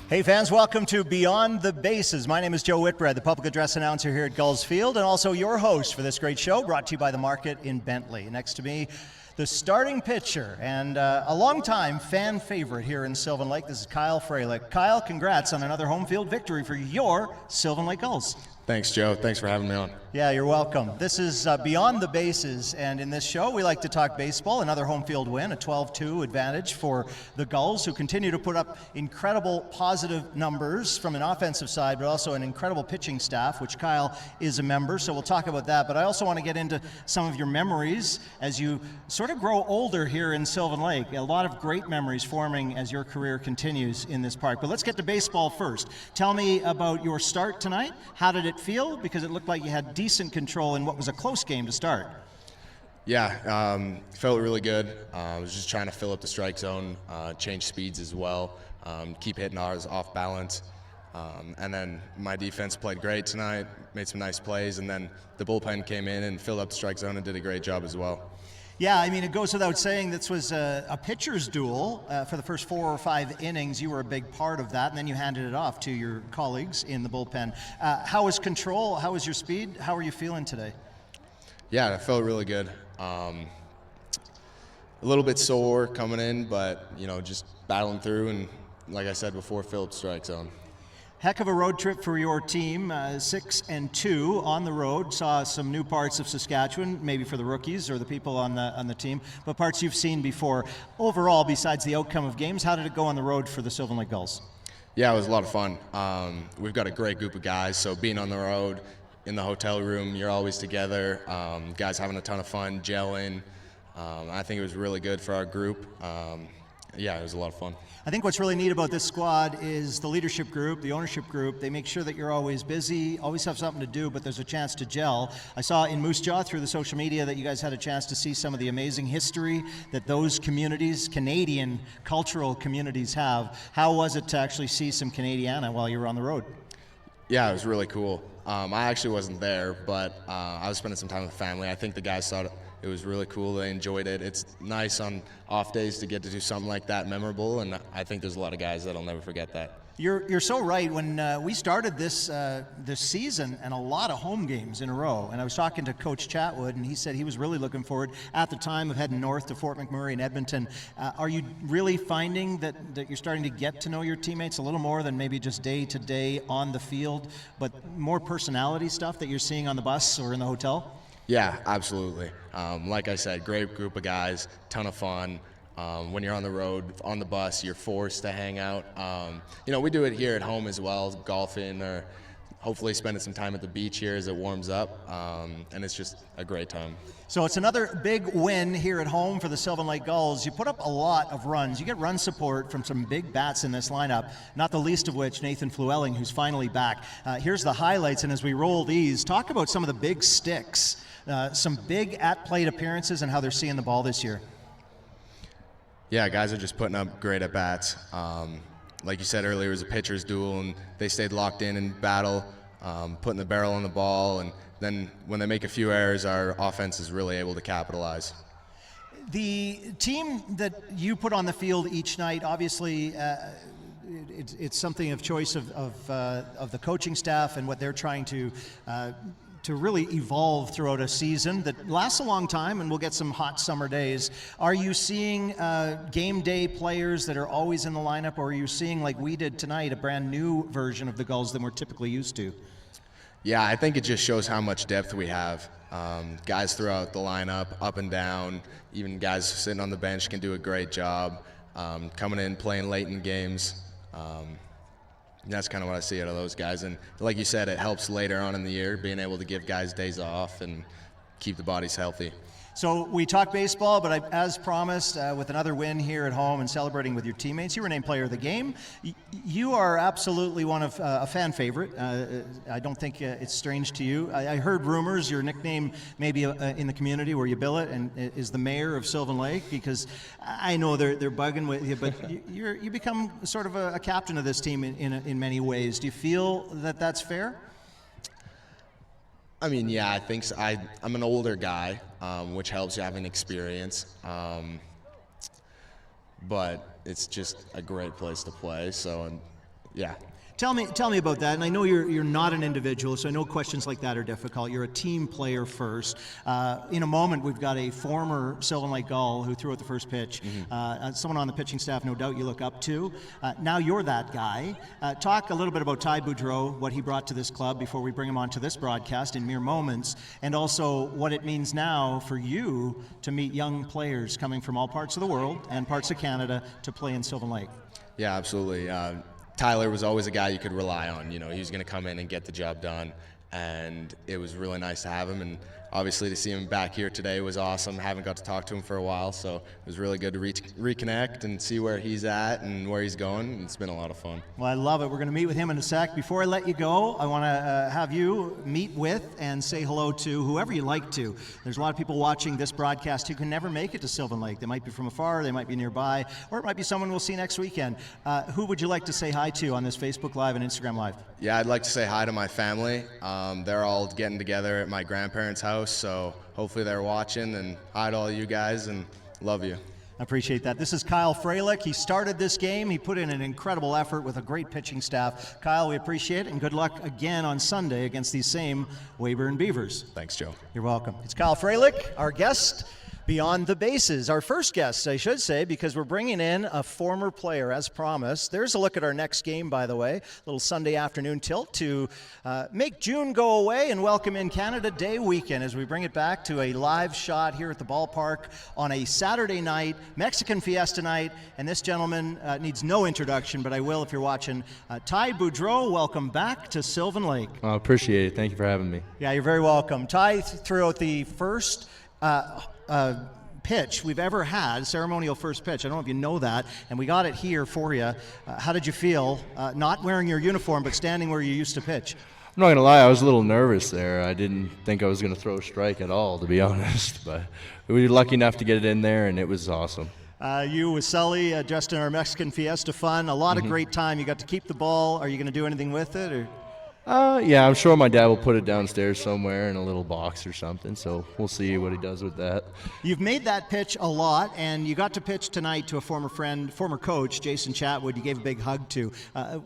Hey fans, welcome to Beyond the Bases. My name is Joe Whitbread, the public address announcer here at Gulls Field, and also your host for this great show, brought to you by the Market in Bentley. Next to me, the starting pitcher and a longtime fan favorite here in Sylvan Lake. This is Kyle Froehlich. Kyle, congrats on another home field victory for your Sylvan Lake Gulls. Thanks, Joe. Thanks for having me on. Yeah, you're welcome. This is Beyond the Bases, and in this show, we like to talk baseball. Another home field win, a 12-2 advantage for the Gulls, who continue to put up incredible positive numbers from an offensive side, but also an incredible pitching staff, which Kyle is a member, so we'll talk about that. But I also want to get into some of your memories as you sort of grow older here in Sylvan Lake. A lot of great memories forming as your career continues in this park. But let's get to baseball first. Tell me about your start tonight. How did it feel? Because it looked like you had decent control in what was a close game to start. Yeah, felt really good. I was just trying to fill up the strike zone, change speeds as well, keep hitting ours off balance. And then my defense played great tonight, made some nice plays, and then the bullpen came in and filled up the strike zone and did a great job as well. Yeah, I mean, it goes without saying this was a pitcher's duel for the first 4 or 5 innings. You were a big part of that, and then you handed it off to your colleagues in the bullpen. How was control? How was your speed? How are you feeling today? Yeah, I felt really good. A little bit sore coming in, but, you know, just battling through and, like I said before, fill up strike zone. Heck of a road trip for your team, 6-2 on the road. Saw some new parts of Saskatchewan, maybe for the rookies or the people on the team, but parts you've seen before. Overall, besides the outcome of games, how did it go on the road for the Sylvan Lake Gulls? Yeah, it was a lot of fun. We've got a great group of guys, so being on the road, in the hotel room, you're always together. Guys having a ton of fun, gelling. I think it was really good for our group. Yeah, it was a lot of fun. I think what's really neat about this squad is the leadership group, the ownership group. They make sure that you're always busy, always have something to do, but there's a chance to gel. I saw in Moose Jaw through the social media that you guys had a chance to see some of the amazing history that those communities, Canadian cultural communities, have. How was it to actually see some Canadiana while you were on the road? Yeah, it was really cool. I actually wasn't there, but I was spending some time with the family. I think the guys thought it was really cool. They enjoyed it. It's nice on off days to get to do something like that memorable, and I think there's a lot of guys that'll never forget that. You're so right. When we started this season, and a lot of home games in a row, and I was talking to Coach Chatwood, and he said he was really looking forward at the time of heading north to Fort McMurray and Edmonton. Are you really finding that you're starting to get to know your teammates a little more than maybe just day to day on the field, but more personality stuff that you're seeing on the bus or in the hotel? Yeah, absolutely. Like I said, great group of guys, ton of fun. When you're on the road, on the bus, you're forced to hang out. You know, we do it here at home as well, golfing or hopefully spending some time at the beach here as it warms up, and it's just a great time. So it's another big win here at home for the Sylvan Lake Gulls. You put up a lot of runs. You get run support from some big bats in this lineup, not the least of which Nathan Froehlich, who's finally back. Here's the highlights, and as we roll these, talk about some of the big sticks, some big at-plate appearances and how they're seeing the ball this year. Yeah, guys are just putting up great at-bats. Like you said earlier, it was a pitcher's duel, and they stayed locked in battle, putting the barrel on the ball, and then when they make a few errors, our offense is really able to capitalize. The team that you put on the field each night, obviously, it's something of choice of the coaching staff and what they're trying to really evolve throughout a season that lasts a long time, and we'll get some hot summer days. Are you seeing game day players that are always in the lineup, or are you seeing, like we did tonight, a brand new version of the Gulls than we're typically used to? Yeah, I think it just shows how much depth we have. Guys throughout the lineup, up and down, even guys sitting on the bench can do a great job. Coming in, playing late in games. That's kind of what I see out of those guys. And like you said, it helps later on in the year, being able to give guys days off and keep the bodies healthy. So we talked baseball, but as promised, with another win here at home and celebrating with your teammates, you were named player of the game. You are absolutely one of a fan favorite. I don't think it's strange to you. I heard rumors your nickname maybe in the community where you bill it and is the mayor of Sylvan Lake, because I know they're bugging with you, but you become sort of a captain of this team in many ways. Do you feel that that's fair? I mean, yeah, I think so. I'm an older guy, which helps you having experience. But it's just a great place to play. So, Yeah. Tell me about that. And I know you're not an individual, so I know questions like that are difficult. You're a team player first. In a moment, we've got a former Sylvan Lake Gull who threw out the first pitch. Someone on the pitching staff, no doubt, you look up to. Now you're that guy. Talk a little bit about Ty Boudreau, what he brought to this club before we bring him onto this broadcast in mere moments, and also what it means now for you to meet young players coming from all parts of the world and parts of Canada to play in Sylvan Lake. Yeah, absolutely. Tyler was always a guy you could rely on. You know, he was going to come in and get the job done, and it was really nice to have him. And obviously to see him back here today was awesome. Haven't got to talk to him for a while, so it was really good to reconnect and see where he's at and where he's going. It's been a lot of fun. Well, I love it. We're going to meet with him in a sec. Before I let you go, I want to have you meet with and say hello to whoever you like to. There's a lot of people watching this broadcast who can never make it to Sylvan Lake. They might be from afar, they might be nearby, or it might be someone we'll see next weekend. Who would you like to say hi to on this Facebook Live and Instagram Live? Yeah, I'd like to say hi to my family. They're all getting together at my grandparents' house, so hopefully they're watching, and hi to all you guys, and love you. I appreciate that. This is Kyle Froehlich. He started this game. He put in an incredible effort with a great pitching staff. Kyle, we appreciate it, and good luck again on Sunday against these same Weyburn Beavers. Thanks, Joe. You're welcome. It's Kyle Froehlich, our guest. Beyond the Bases, our first guest, I should say, because we're bringing in a former player, as promised. There's a look at our next game, by the way, a little Sunday afternoon tilt to make June go away and welcome in Canada Day weekend as we bring it back to a live shot here at the ballpark on a Saturday night, Mexican Fiesta night, and this gentleman needs no introduction, but I will if you're watching. Ty Boudreau, welcome back to Sylvan Lake. I appreciate it. Thank you for having me. Yeah, you're very welcome. Ty threw out the first pitch we've ever had, ceremonial first pitch. I don't know if you know that, and we got it here for you. How did you feel, not wearing your uniform, but standing where you used to pitch? I'm not going to lie, I was a little nervous there. I didn't think I was going to throw a strike at all, to be honest, but we were lucky enough to get it in there, and it was awesome. You with Sully, just in our Mexican Fiesta fun, a lot of great time. You got to keep the ball. Are you going to do anything with it, or? Yeah, I'm sure my dad will put it downstairs somewhere in a little box or something, so we'll see what he does with that. You've made that pitch a lot, and you got to pitch tonight to a former friend, former coach, Jason Chatwood. You gave a big hug to.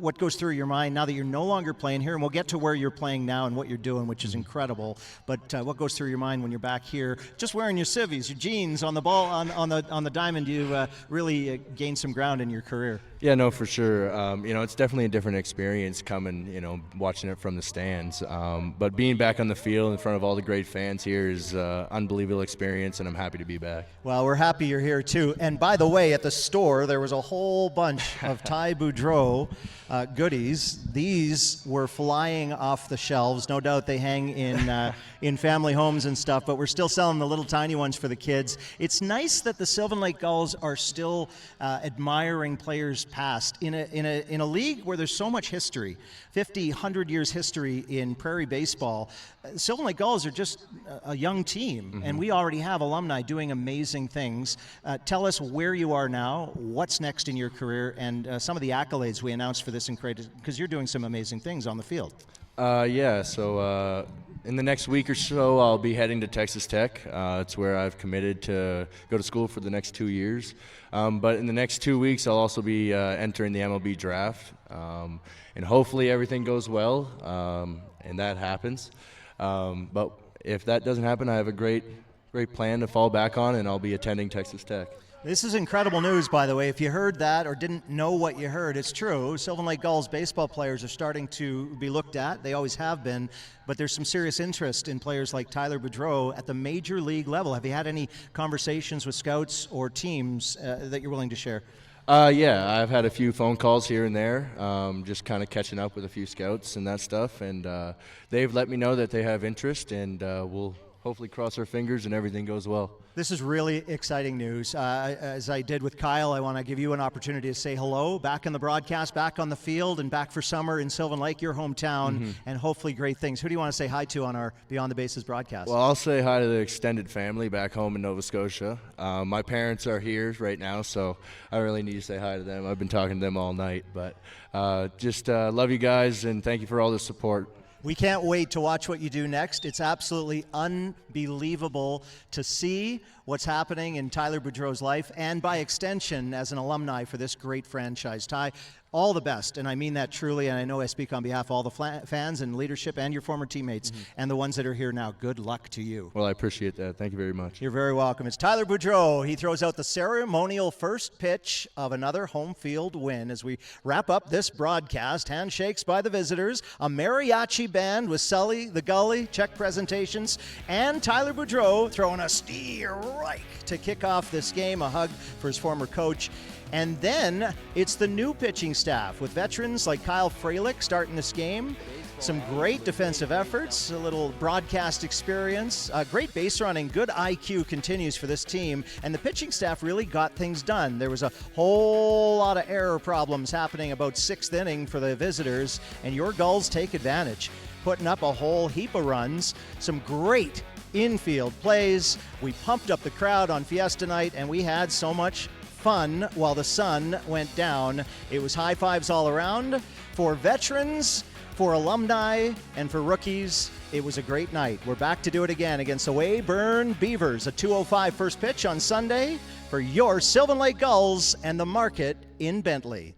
What goes through your mind now that you're no longer playing here, and we'll get to where you're playing now and what you're doing, which is incredible, but what goes through your mind when you're back here, just wearing your civvies, your jeans, on the ball, on the diamond, you really gained some ground in your career? Yeah, no, for sure. It's definitely a different experience coming, watching it from the stands. But being back on the field in front of all the great fans here is an unbelievable experience, and I'm happy to be back. Well, we're happy you're here, too. And by the way, at the store, there was a whole bunch of Ty Boudreau goodies. These were flying off the shelves. No doubt they hang in family homes and stuff, but we're still selling the little tiny ones for the kids. It's nice that the Sylvan Lake Gulls are still admiring players past in a league where there's so much history, 50, 100 years history in prairie baseball. Sylvan Lake Gulls are just a young team, and we already have alumni doing amazing things. Tell us where you are now, what's next in your career, and some of the accolades we announced for this, because you're doing some amazing things on the field. So in the next week or so, I'll be heading to Texas Tech. It's where I've committed to go to school for the next 2 years. But in the next 2 weeks, I'll also be entering the MLB draft. And hopefully everything goes well, and that happens. But if that doesn't happen, I have a great plan to fall back on, and I'll be attending Texas Tech. This is incredible news, by the way. If you heard that or didn't know what you heard, it's true. Sylvan Lake Gulls baseball players are starting to be looked at. They always have been. But there's some serious interest in players like Tyler Boudreau at the major league level. Have you had any conversations with scouts or teams that you're willing to share? Yeah, I've had a few phone calls here and there, just kind of catching up with a few scouts and that stuff. And they've let me know that they have interest, and we'll hopefully cross our fingers and everything goes well. This is really exciting news. As I did with Kyle, I want to give you an opportunity to say hello, back in the broadcast, back on the field, and back for summer in Sylvan Lake, your hometown, and hopefully great things. Who do you want to say hi to on our Beyond the Bases broadcast? Well, I'll say hi to the extended family back home in Nova Scotia. My parents are here right now, so I really need to say hi to them. I've been talking to them all night, but just love you guys, and thank you for all the support. We can't wait to watch what you do next. It's absolutely unbelievable to see what's happening in Tyler Boudreau's life, and by extension as an alumni for this great franchise. Ty, All the best, and I mean that truly, and I know I speak on behalf of all the fans and leadership and your former teammates and the ones that are here now. Good luck to you. Well, I appreciate that. Thank you very much. You're very welcome. It's Tyler Boudreau. He throws out the ceremonial first pitch of another home field win as we wrap up this broadcast. Handshakes by the visitors, a mariachi band with Sully, the Gully, Czech presentations, and Tyler Boudreau throwing a strike to kick off this game, a hug for his former coach. And then it's the new pitching staff with veterans like Kyle Froehlich starting this game. Some great defensive efforts, a little broadcast experience, great base running, good IQ continues for this team, and the pitching staff really got things done. There was a whole lot of error problems happening about sixth inning for the visitors, and your Gulls take advantage, putting up a whole heap of runs, some great infield plays. We pumped up the crowd on Fiesta night, and we had so much fun while the sun went down. It was high fives all around. For veterans, for alumni, and for rookies, it was a great night. We're back to do it again against the Weyburn Beavers, a 2:05 first pitch on Sunday for your Sylvan Lake Gulls and the Market in Bentley.